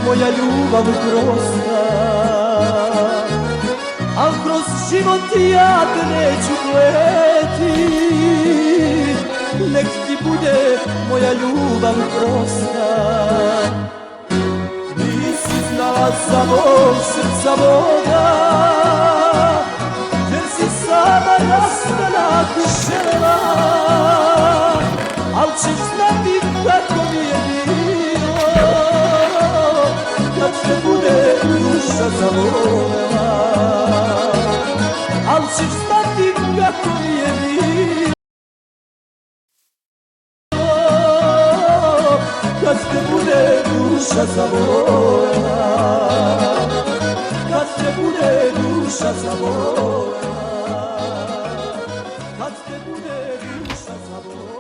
moja ljubav prosta, al kroz život ja te neću kleti, nek ti bude moja ljubav prosta. Nisi znala za bol srca moga, jer si sama rastanak želela, al ćeš znati kako mi je bilo kad te bude duša zavolela, al ćeš znati kako mi je bilo kad te bude duša zavolela, kad te bude duša zavolela, kad te bude duša zavolela.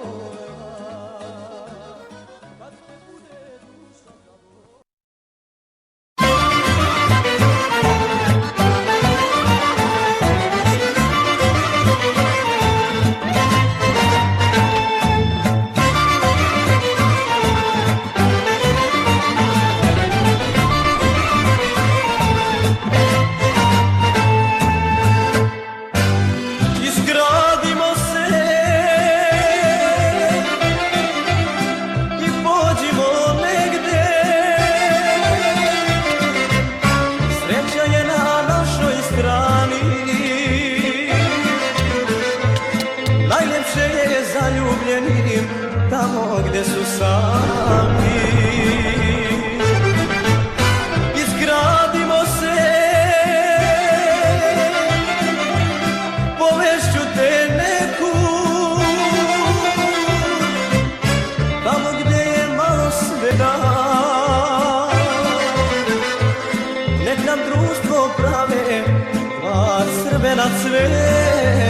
Tamo gde su sami, izgradimo se, povešću te neku, tamo gde je malo svega, nek nam društvo prave dva crvena cveta.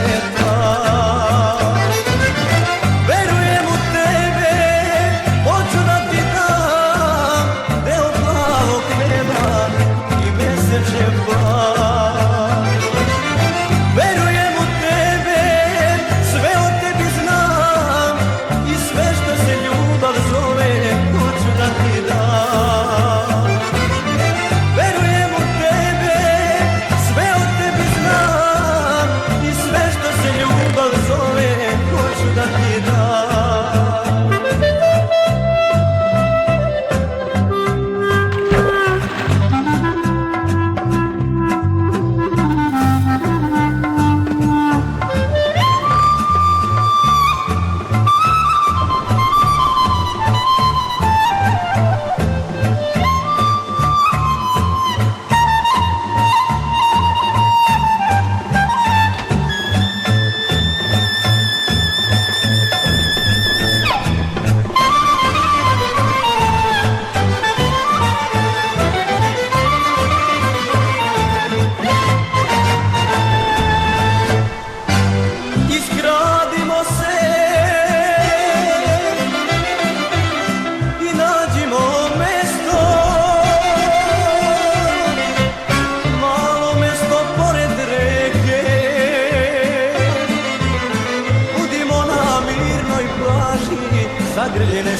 zagrljene